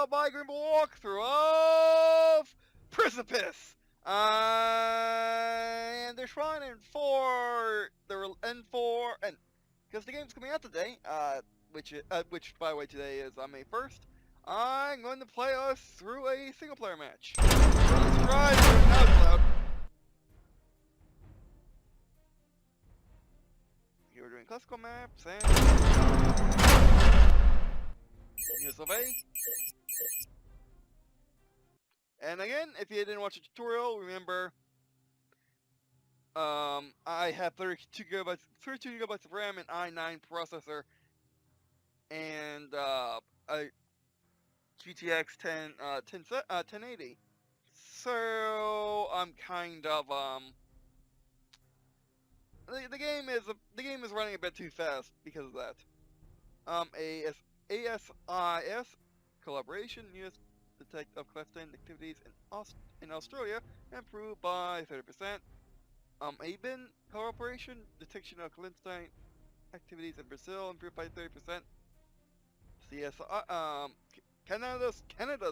out my Green&Blue walkthrough of Precipice. And they're trying for the N4, and because the game's coming out today, which by the way today is on May 1st, I'm going to play us through a single player match. So let's try to do it now loud. Here we're doing classical maps and Union of A. And again, if you didn't watch the tutorial, remember, I have 32 gigabytes of RAM, and i9 processor, and a GTX 1080. So I'm kind of the game is running a bit too fast because of that. ASIS collaboration US detect of clandestine activities in Australia improved by 30%. ABIN cooperation detection of clandestine activities in Brazil improved by 30%. Canada's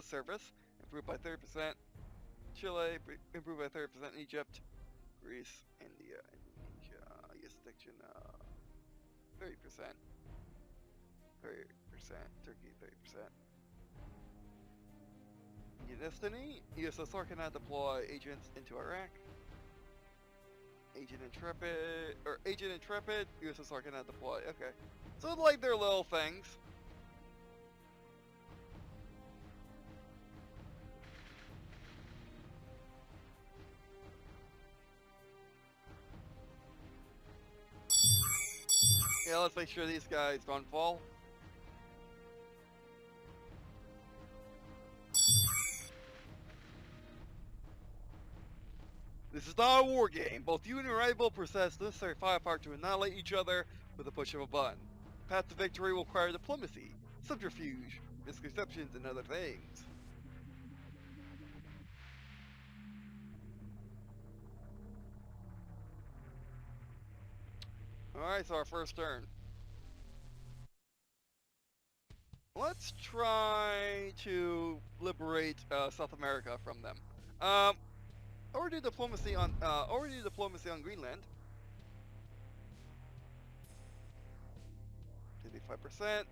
service improved by 30%. Chile improved by 30%. Egypt, Greece, India, Indonesia, yes, detection 30%. 30%. Turkey 30%. Destiny, USSR cannot deploy agents into Iraq. Agent Intrepid, USSR cannot deploy. Okay. So like they're little things. Yeah, let's make sure these guys don't fall. This is not a war game. Both you and your rival possess the necessary firepower to annihilate each other with a push of a button. The path to victory will require diplomacy, subterfuge, misconceptions, and other things. Alright, so our first turn. Let's try to liberate South America from them. Already diplomacy on Greenland. 55%.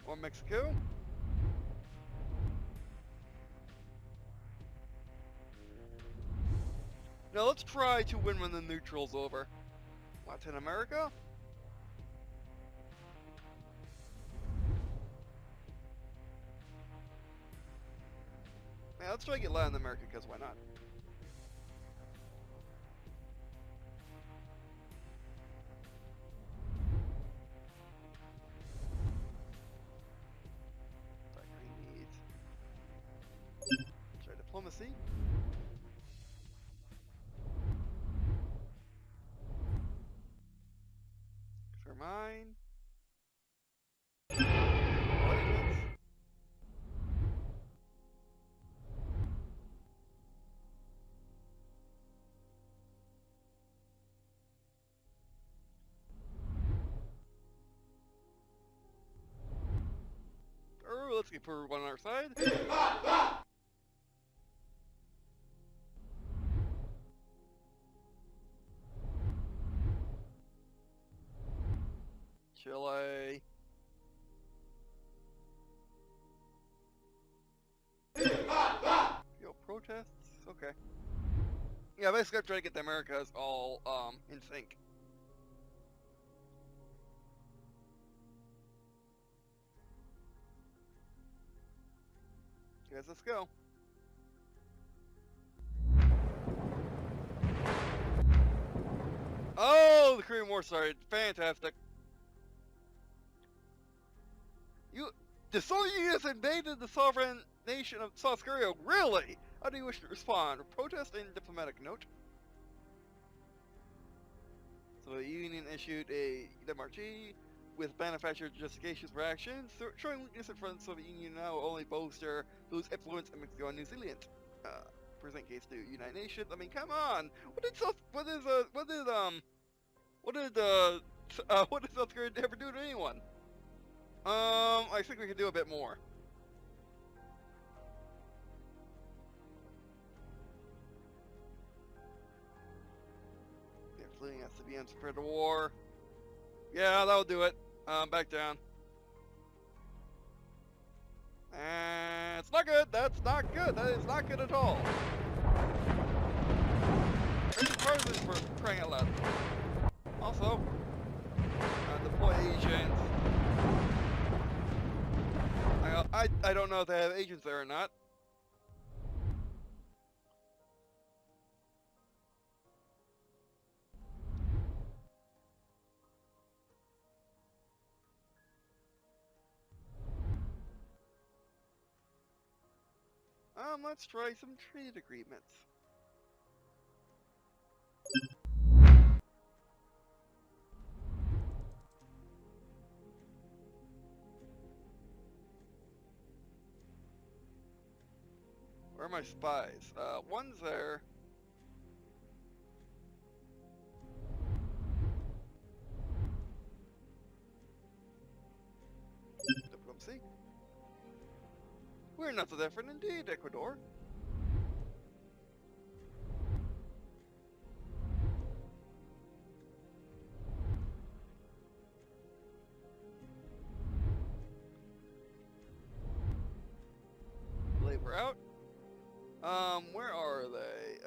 Or Mexico. Now let's try to win when the neutral's over. Latin America. Yeah, let's try to get Latin America, because why not? Try diplomacy. For mine. Let's get Peru on our side. Chile. Yo, protests? Okay. Yeah, basically I'm trying to get the Americas all in sync. Guys, let's go. Oh, the Korean War started. Fantastic. The Soviet Union has invaded the sovereign nation of South Korea. Really? How do you wish to respond? Protest in diplomatic note. So the Union issued a demarche with manufactured justifications for actions, showing weakness in front of the Soviet Union now will only bolster those influence in Mexico and New Zealand. present case to United Nations. I mean, come on. What did South Korea ever do to anyone? I think we could do a bit more. Yeah, fleeing SCBMs prepare to war. Yeah, that'll do it. Back down. And it's not good. That's not good. That is not good at all. President for crying out loud. Also, deploy agents. I don't know if they have agents there or not. Let's try some trade agreements. Where are my spies? One's there. Diplomacy. We're not so different indeed, Ecuador. Labor out. Where are they?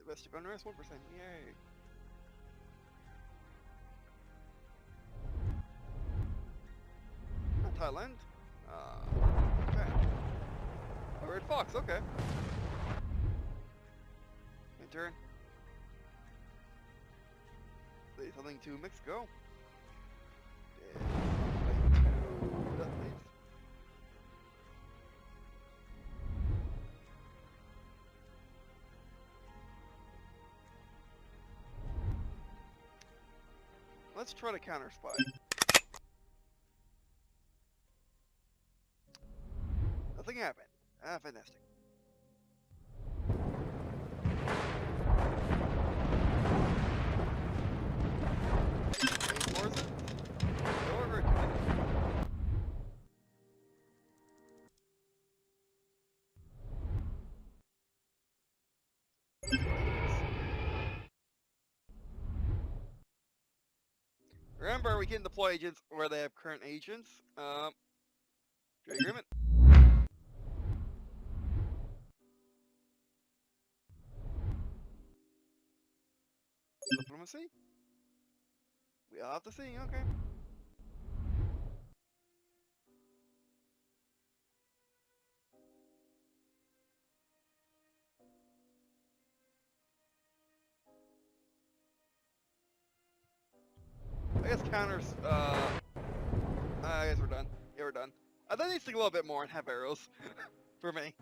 Domestic unrest, 1%. Yay. Not Thailand. Japan. Oh, Red Fox, okay. Intern. Say something to Mexico. That please. Let's try to counter spy. Nothing happened. Fantastic. Reinforce it. However, remember, we can deploy agents where they have current agents. Trade agreement. Diplomacy? We'll have to see, okay. I guess counters, I guess we're done. Yeah, we're done. That needs to go a little bit more and have arrows. For me.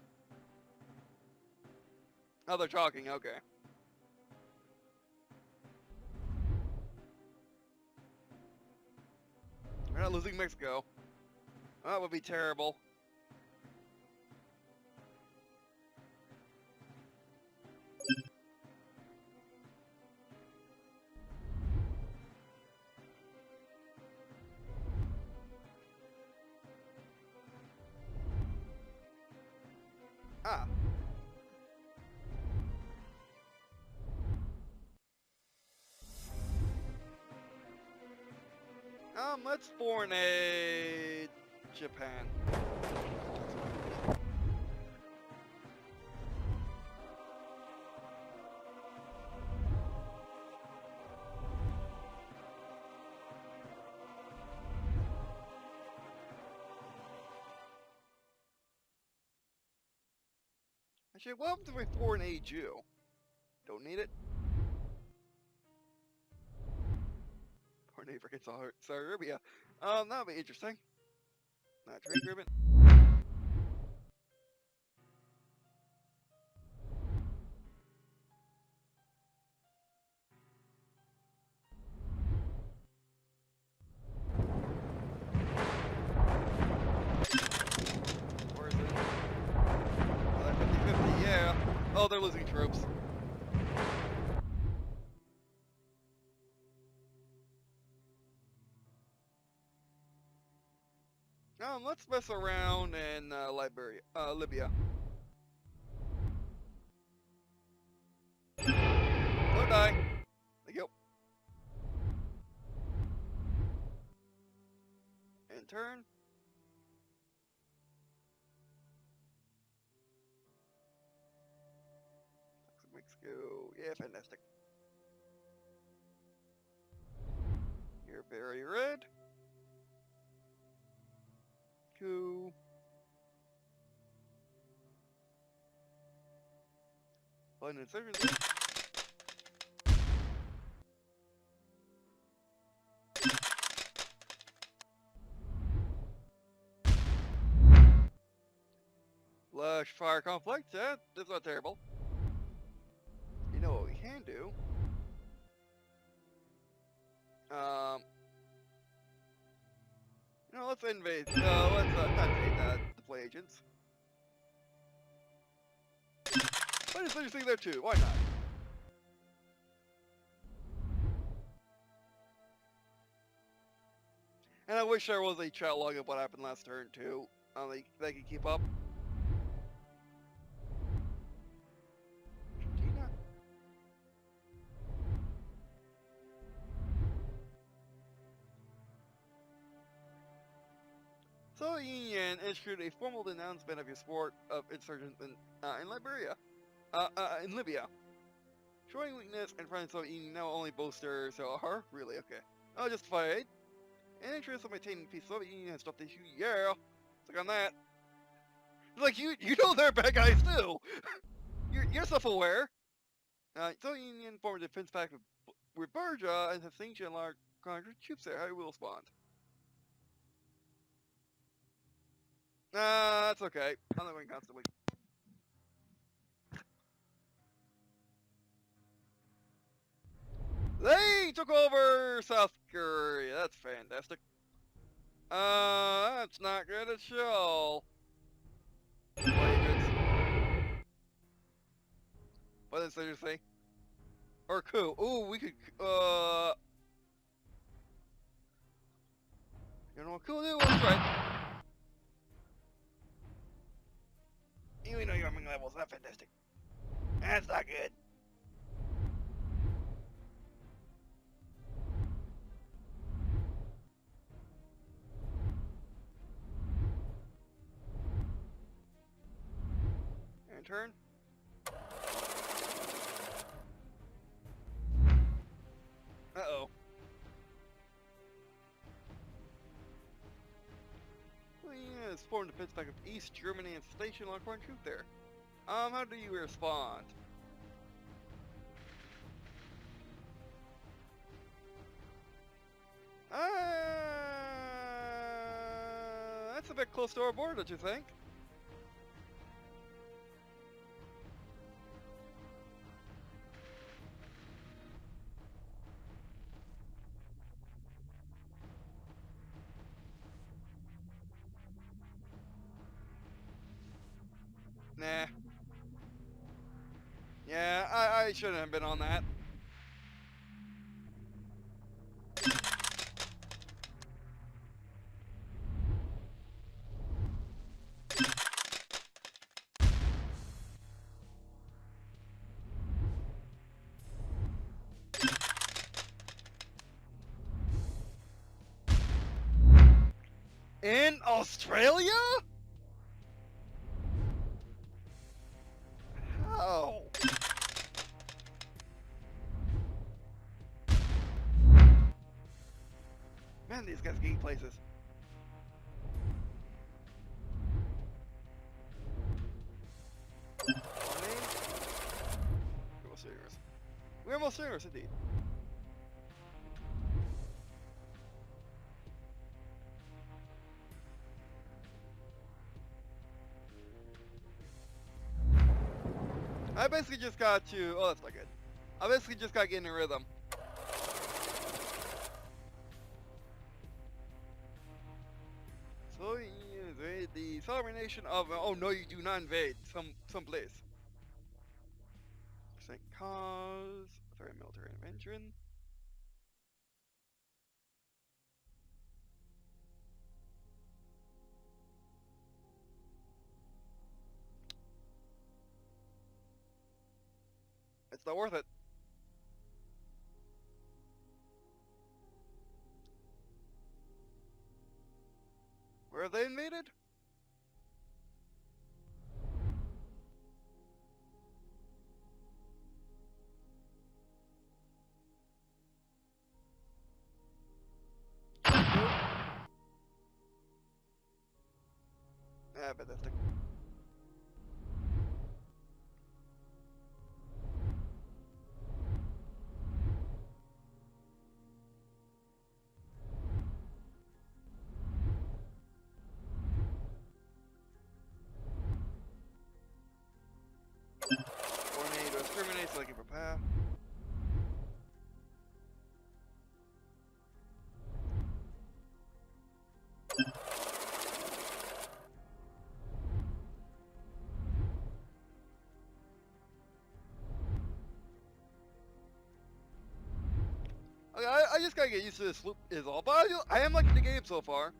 Oh, they're talking, okay. We're not losing Mexico. That would be terrible. Ah. Let's foreign aid Japan. Actually, what happens if we foreign aid you? Don't need it. Foreign aid for Saudi Arabia. That'll be interesting. Trade agreement. Where is it? 50-50, yeah. they're losing troops. Let's mess around in Libya. Don't die. Thank you. And turn. Mexico. Yeah, fantastic. You're very red. Cool. Button insurgency. Lush fire conflict. Yeah, that's not terrible. You know what we can do? You know, let's invade. Let's not invade deploy agents. But it's interesting there too. Why not? And I wish there was a chat log of what happened last turn too. They can keep up. Argentina. So Union issued a formal announcement of your support of insurgents in Liberia, in Libya, showing weakness and friends. So Union now only boasters. So really okay. I'll just fight. In interest of maintaining peace, Soviet Union has stopped the issue. Yeah, click on that. Like you know they're bad guys too. you're self-aware. Soviet Union formed a defense pact with Berja and have sanctioned large country troops there. How will respond? That's okay. I'm not going constantly. They took over South Korea. That's fantastic. That's not good at all. What is there to say? Or coup. Ooh, we could, you know what coup do? Let's try. You know your arming levels, not fantastic. That's not good. And turn. Uh-oh. Well, yeah, it's formed a defense pact of East Germany and stationed a foreign troop there. How do you respond? That's a bit close to our border, don't you think? Nah. Yeah, I shouldn't have been on that. In Australia? How? Man, these guys getting places. We're almost serious. We're almost serious, indeed. I basically just got to. Oh, that's not good. I basically just got to get in a rhythm. So you invade the sovereign nation of. Oh no, you do not invade some place. cause, threat military intervention. It's not worth it. Where have they invaded? Ah, fantastic. Tornado discriminates, looking for path. Okay, I just gotta get used to this loop is all, but I am liking the game so far.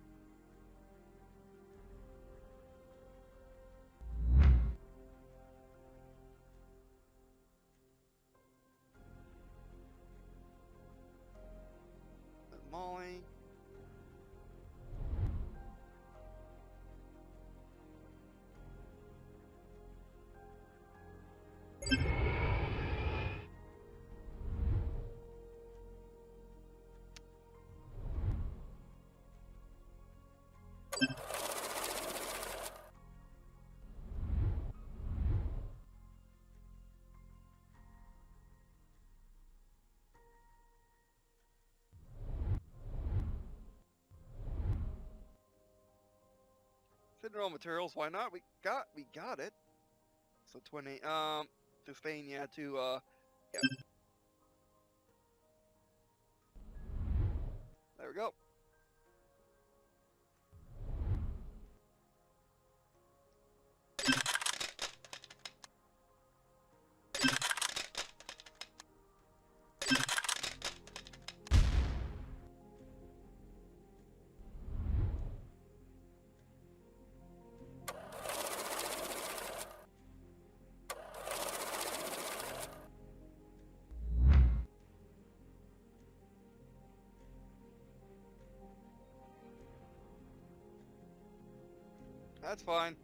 Molly. Send raw materials, why not? We got it. So 20 to Spain, yeah, to yeah. There we go. That's fine.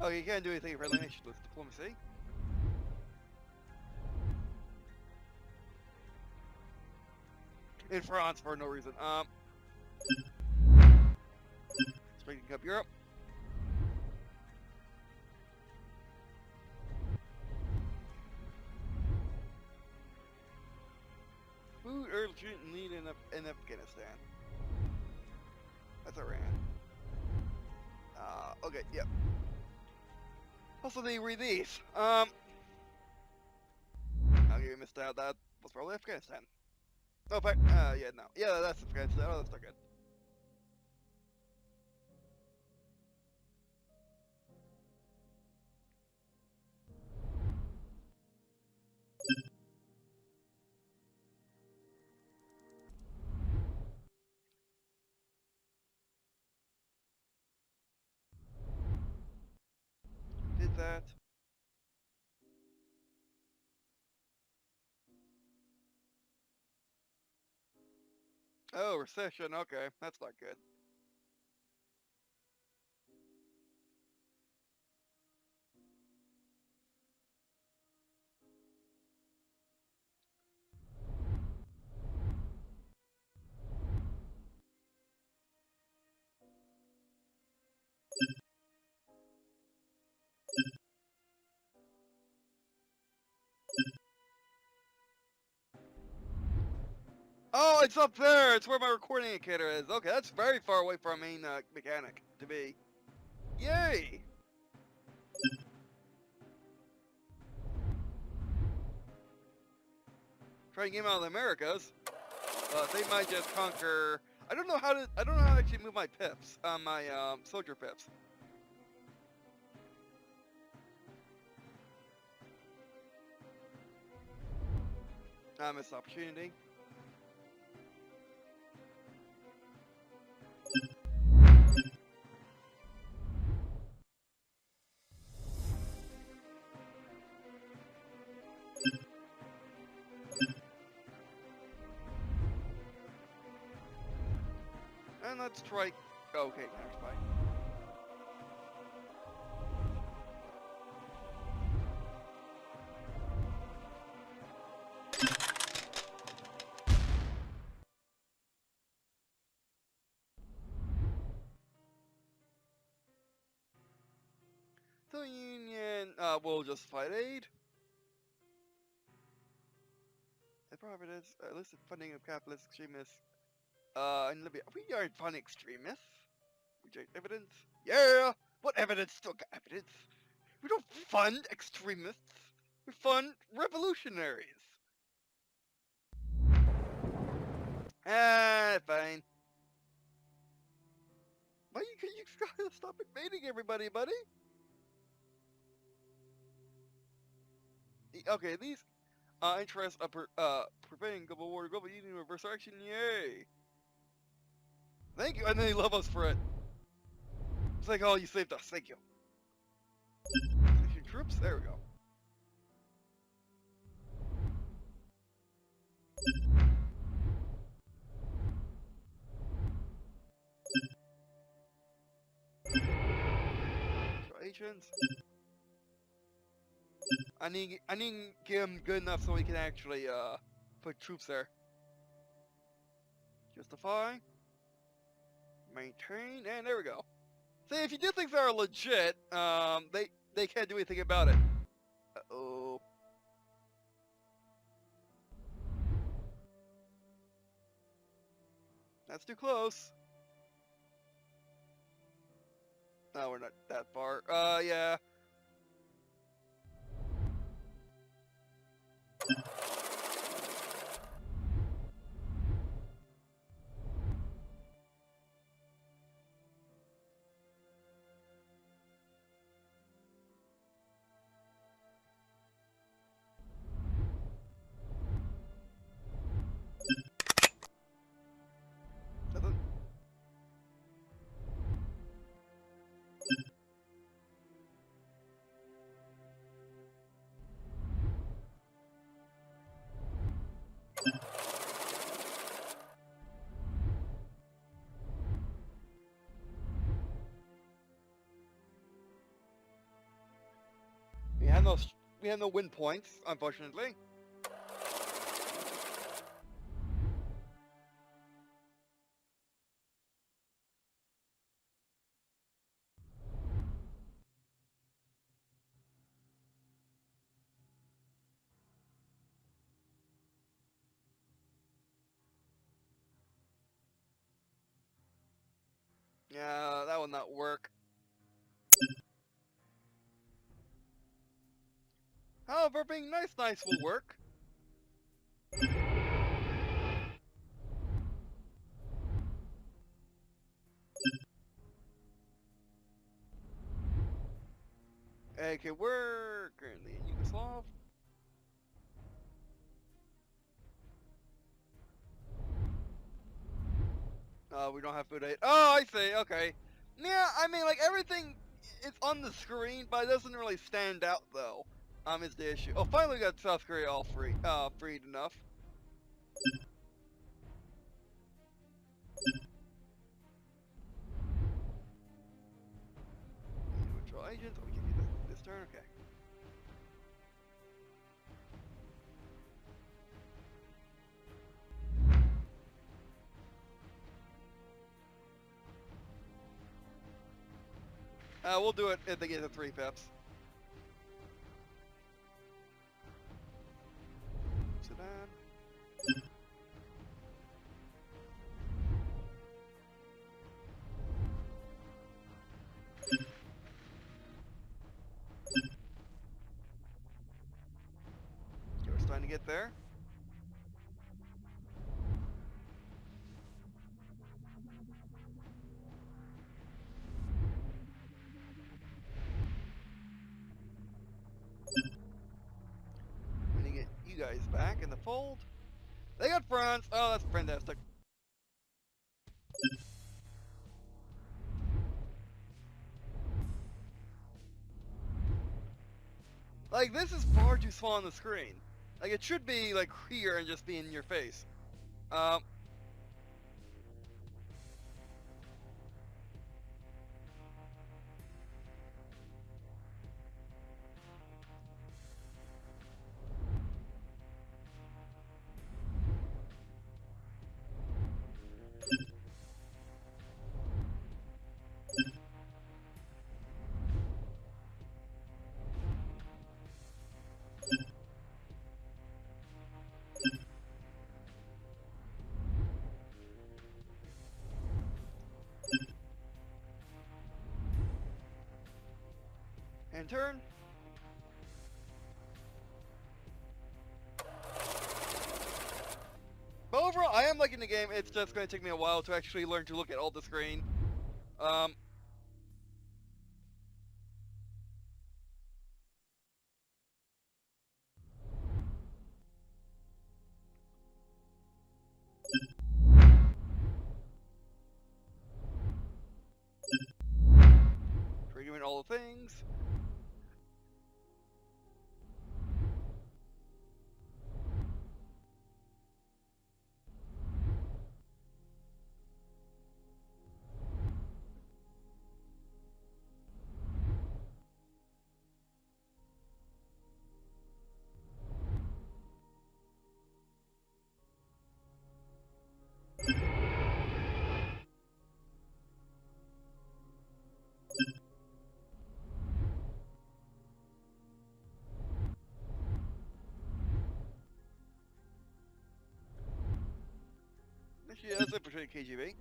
Oh, you can't do anything for the nation with diplomacy. In France for no reason. Breaking up Europe. Food urgent need in Afghanistan. That's Iran. Okay, yep. Also, they read these. Okay, we missed out. That was probably Afghanistan. Oh, but, yeah, no. Yeah, that's Afghanistan. Oh, that's not good. Did that. Oh, recession. Okay, that's not good. Oh, it's up there. It's where my recording indicator is. Okay, that's very far away from our main mechanic to be. Yay! try and get them out of the Americas. They might just conquer. I don't know how to actually move my pips on my soldier pips. I missed opportunity. And let's try. Okay, next bye. The Union will just fight aid. The providence illicit funding of capitalist extremists. In Libya, we aren't funding extremists. Reject evidence. Yeah. What evidence? Still got evidence. We don't fund extremists. We fund revolutionaries. Ah, fine. Why you gotta stop invading everybody, buddy? Okay, these interests are preventing global war, global union, reverse action. Yay! Thank you, and they love us for it. It's like, oh, you saved us. Thank you. Station troops. There we go. Agents. I need to get them good enough so we can actually put troops there. Justify. Maintain, and there we go. See, if you do things that are legit, they can't do anything about it. Uh-oh. That's too close. No, we're not that far. Yeah. We have no win points, unfortunately. Yeah, that will not work. However, being nice will work. Okay, we're currently in Yugoslav. We don't have food aid. Oh, I see. Okay. Yeah, I mean, like everything is on the screen, but it doesn't really stand out though. Is the issue. Oh, finally we got South Korea all freed enough. Neutral agents. We give you this turn. Okay. We'll do it if they get the 3 pips. Sudan. Okay, we're starting to get there. guys back in the fold. They got France. Oh, that's fantastic. Like, this is far too small on the screen. Like, it should be, like, here and just be in your face. And turn. But overall, I am liking the game. It's just going to take me a while to actually learn to look at all the screen. Triggering all the things. Actually, that's a percent KGB.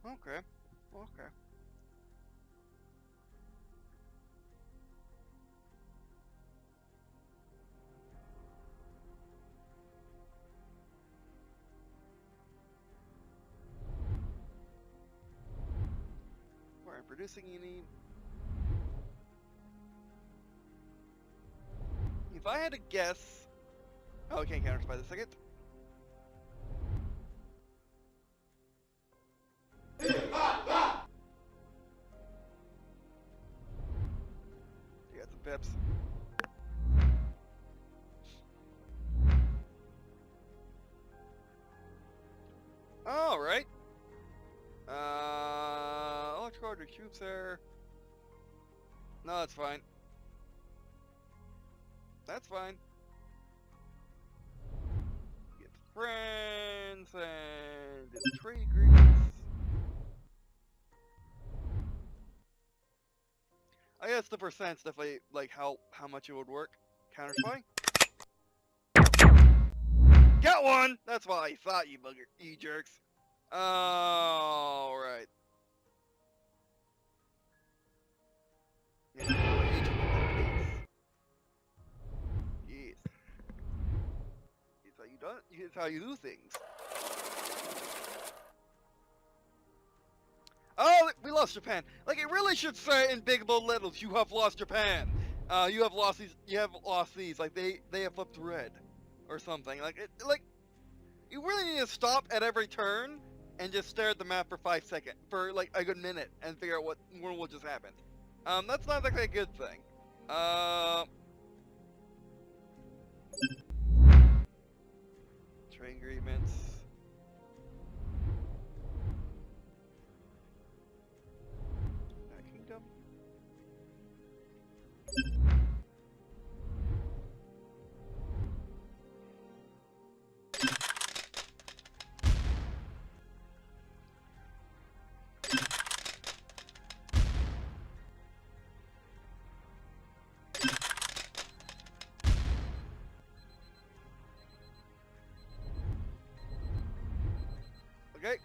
Okay. Okay. Alright, producing you need. If I had to guess. Oh, I can't counter by the second. You got some pips. Alright. Electrical order troops there. No, that's fine. That's fine. Get friends and get trade agreements. I guess the percent's definitely like how much it would work. Counter spy. Got one! That's what I thought, you bugger, you jerks. Alright. Yes. It's how you do it. It's how you do things. Oh, we lost Japan. Like, it really should say in big bold letters, you have lost Japan. You have lost these. You have lost these. Like they have flipped red, or something. Like you really need to stop at every turn and just stare at the map for 5 seconds, for like a good minute, and figure out what just happened. That's not exactly a good thing. Trade agreements. Kingdom. Okay.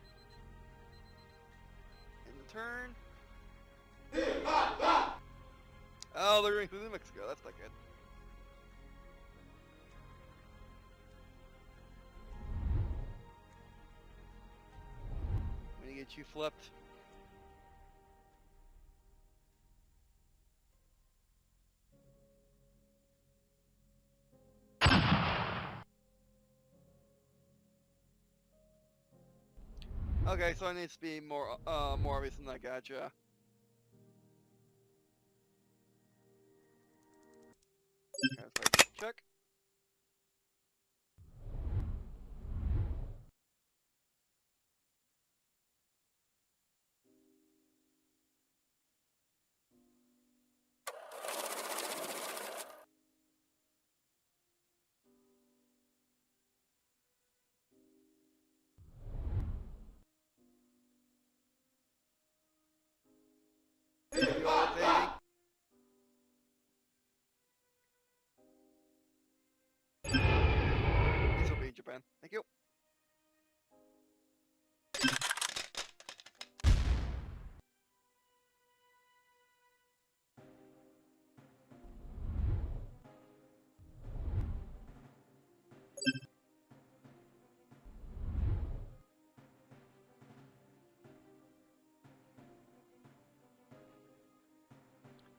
In the turn. Oh, they're going through Mexico. That's not good. When you get you flipped. Okay, so it needs to be more obvious than that. Gotcha. Okay, so check. Thank you, old lady. This will be Japan. Thank you.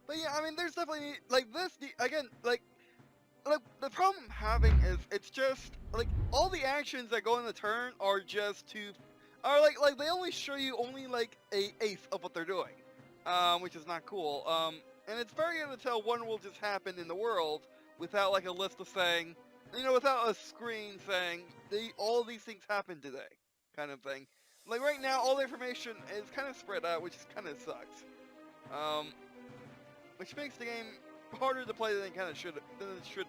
But yeah, I mean, there's definitely like this again, like the problem I'm having is it's just like all the actions that go in the turn are just to are like they only show you only like a eighth of what they're doing, which is not cool. And it's very hard to tell when will just happen in the world without like a list of saying, without a screen saying all of these things happened today, kind of thing. Like right now, all the information is kind of spread out, which kind of sucks. Which makes the game harder to play than it should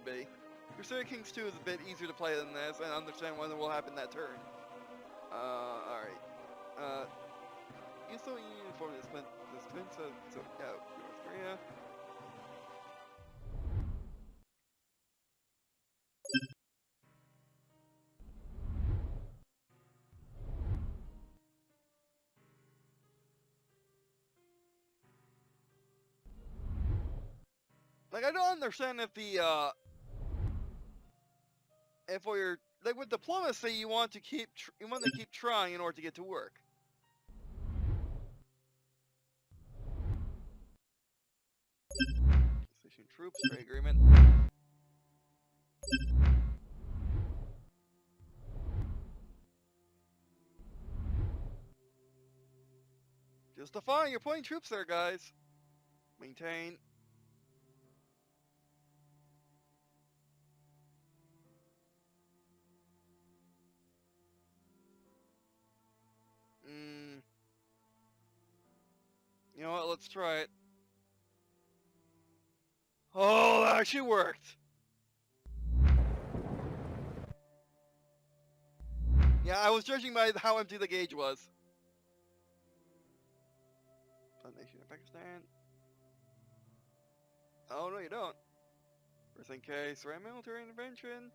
be. Crusader Kings 2 is a bit easier to play than this, and understand when it will happen that turn. Alright. You still uniform this twin, so yeah, North Korea. Like, I don't understand if if you're, like, with diplomacy, you want to keep trying in order to get to work. Station troops, trade agreement. Justifying, you're putting troops there, guys. Maintain. You know what, let's try it. Oh, that actually worked! Yeah, I was judging by how empty the gauge was. Nation of Pakistan. Oh, no, you don't. First in case, right military intervention.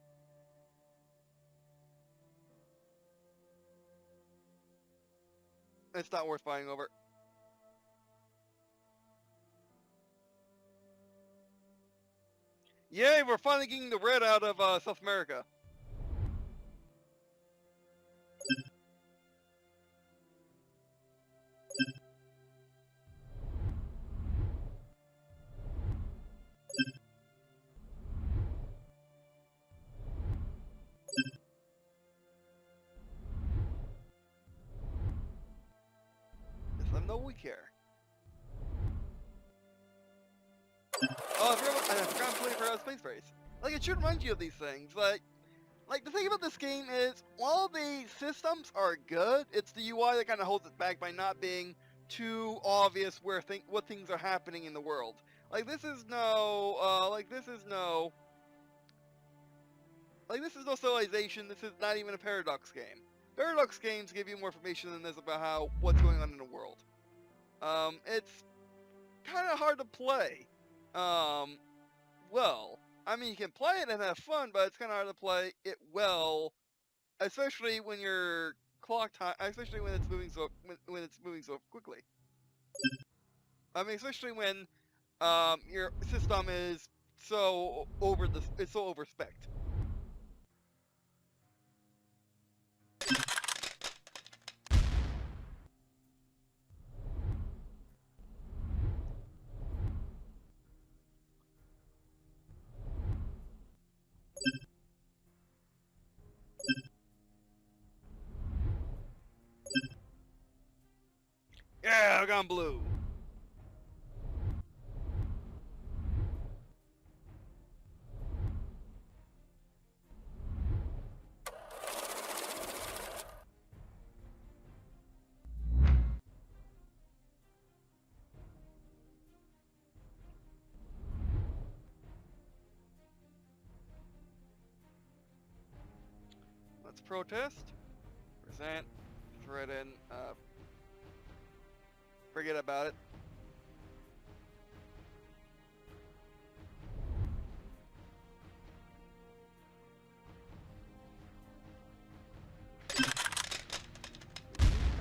It's not worth fighting over. Yay, we're finally getting the red out of South America. Just let them know we care. Oh, I forgot completely for space race. Like, it should remind you of these things. Like the thing about this game is, while the systems are good, it's the UI that kind of holds it back by not being too obvious what things are happening in the world. Like this is no, like this is no Civilization. This is not even a Paradox game. Paradox games give you more information than this about what's going on in the world. It's kind of hard to play. Well, I mean, you can play it and have fun, but it's kind of hard to play it well, especially when your clock time, especially when it's moving so quickly. I mean, especially when your system is it's so overspec. Green&Blue. Let's protest. Present. Threaten. Forget about it.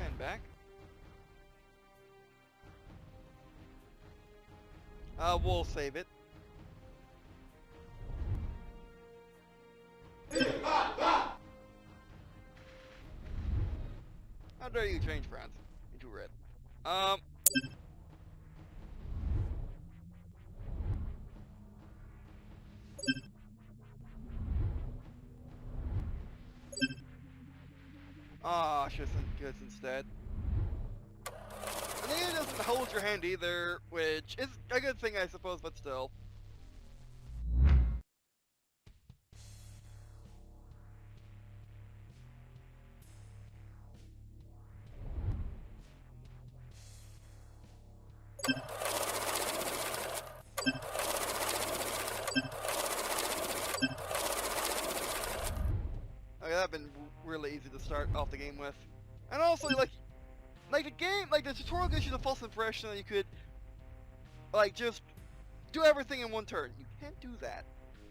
And back. We'll save it. How dare you change France into red? Ah, should have sent goods instead. And the game doesn't hold your hand either, which is a good thing, I suppose, but still. Okay, that's been really easy to start off the game with. And also, like the game, like the tutorial gives you the false impression that you could, like, just do everything in one turn. You can't do that.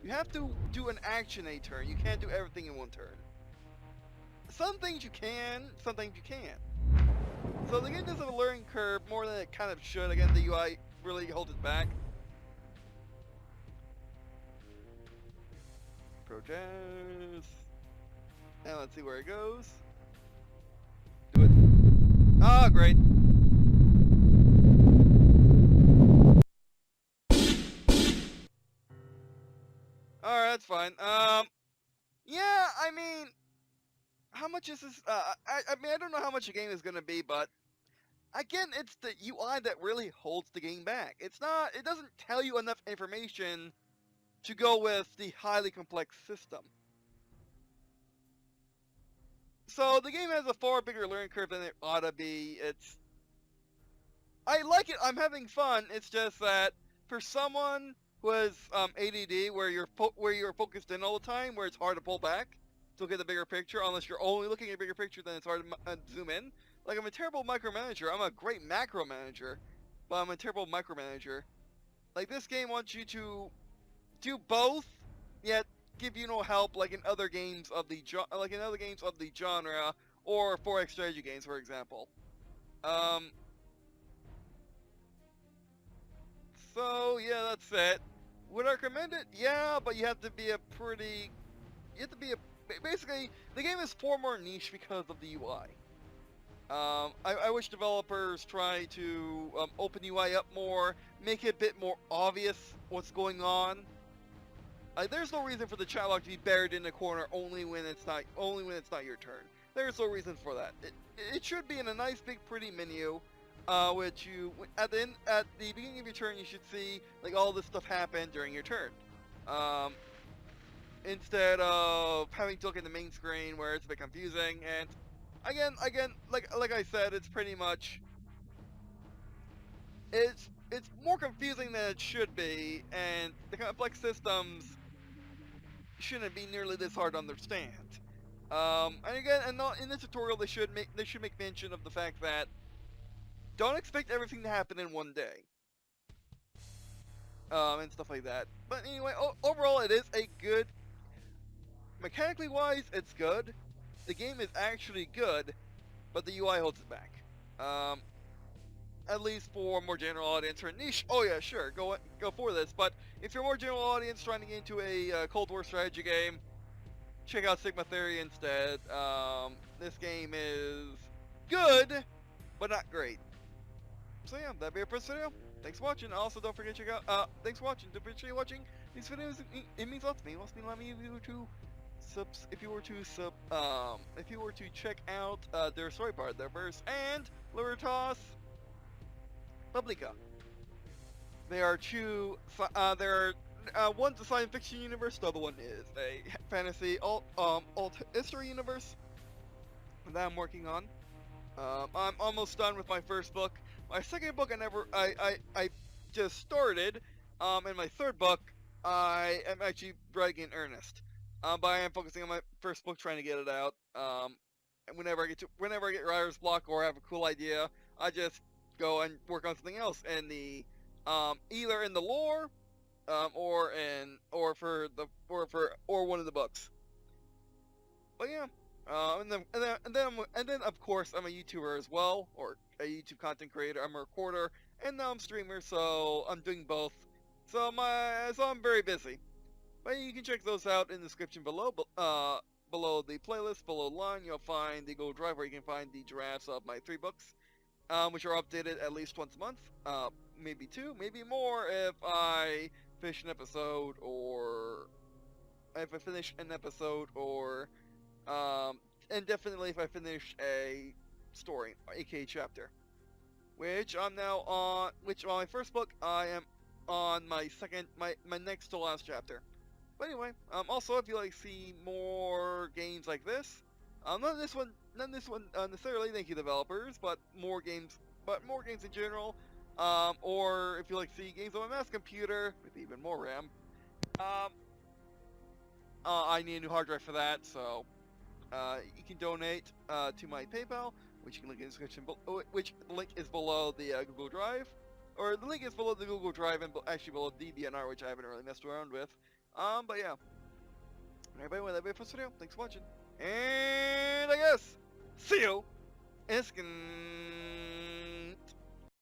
You have to do an action a turn. You can't do everything in one turn. Some things you can, some things you can't. So the game does have a learning curve more than it kind of should. Again, the UI really holds it back. Protest. And let's see where it goes. Do it. Ah, great. Alright, that's fine. Yeah, I mean, how much is this? I mean, I don't know how much the game is gonna be, but again, it's the UI that really holds the game back. It doesn't tell you enough information to go with the highly complex system. So the game has a far bigger learning curve than it ought to be. I like it. I'm having fun. It's just that for someone who has ADD, where you're focused in all the time, where it's hard to pull back to look at the bigger picture, unless you're only looking at the bigger picture, then it's hard to zoom in. Like, I'm a terrible micromanager. I'm a great macro manager, but I'm a terrible micromanager. Like, this game wants you to do both, yet give you no help, like in other games of the genre, or 4X strategy games, for example. So yeah, that's it. Would I recommend it? Yeah, but you have to be basically, the game is far more niche because of the UI. I wish developers try to open UI up more, make it a bit more obvious what's going on. There's no reason for the chat log to be buried in a corner only when it's not your turn. There's no reason for that. It should be in a nice big pretty menu, which you at the beginning of your turn you should see like all this stuff happen during your turn. Instead of having to look at the main screen where it's a bit confusing. And again, like I said, it's pretty much it's more confusing than it should be, and the complex systems shouldn't be nearly this hard to understand. And again, in this tutorial, they should make mention of the fact that don't expect everything to happen in one day, and stuff like that. But anyway, overall, it is a good. Mechanically wise, it's good. The game is actually good, but the UI holds it back. At least for more general audience or niche, oh yeah, sure, go for this. But if you're more general audience trying to get into a Cold War strategy game, check out Sigma Theory instead. This game is good, but not great. So yeah, that'd be it for this video. Thanks for watching. Also, don't forget to check out. Thanks for watching. Don't forget to watching these videos. It means lots to me. It lots to me. Let me if you were to check out their story part, their verse, and Libertas. Publica. They are two. One's a science fiction universe. The other one is a fantasy alt history universe that I'm working on. I'm almost done with my first book. My second book, I just started. And my third book, I am actually writing in earnest. But I am focusing on my first book, trying to get it out. And whenever I get writer's block or have a cool idea, I just go and work on something else in the, either in the lore, or one of the books. But yeah. And then of course I'm a YouTuber as well, or a YouTube content creator. I'm a recorder, and now I'm a streamer, so I'm doing both. So I'm very busy. But you can check those out in the description below. Below the playlist, below the line, you'll find the Google Drive where you can find the drafts of my 3 books, which are updated at least once a month, maybe 2, maybe more if I finish an episode, or if I finish an episode, or and definitely if I finish a story, aka chapter, which I'm now on. Which on my first book, I am on my next to last chapter. But anyway, also if you like see more games like this, not this one necessarily. Thank you, developers, but more games in general. Or if you like to see games on my mass computer with even more RAM, I need a new hard drive for that, so. You can donate to my PayPal, which you can link in the description. Which the link is below the Google Drive, or the link is below the Google Drive and actually below DBNR, which I haven't really messed around with. But yeah. Anyway, with that be for this video. Thanks for watching, and I guess see you in a second.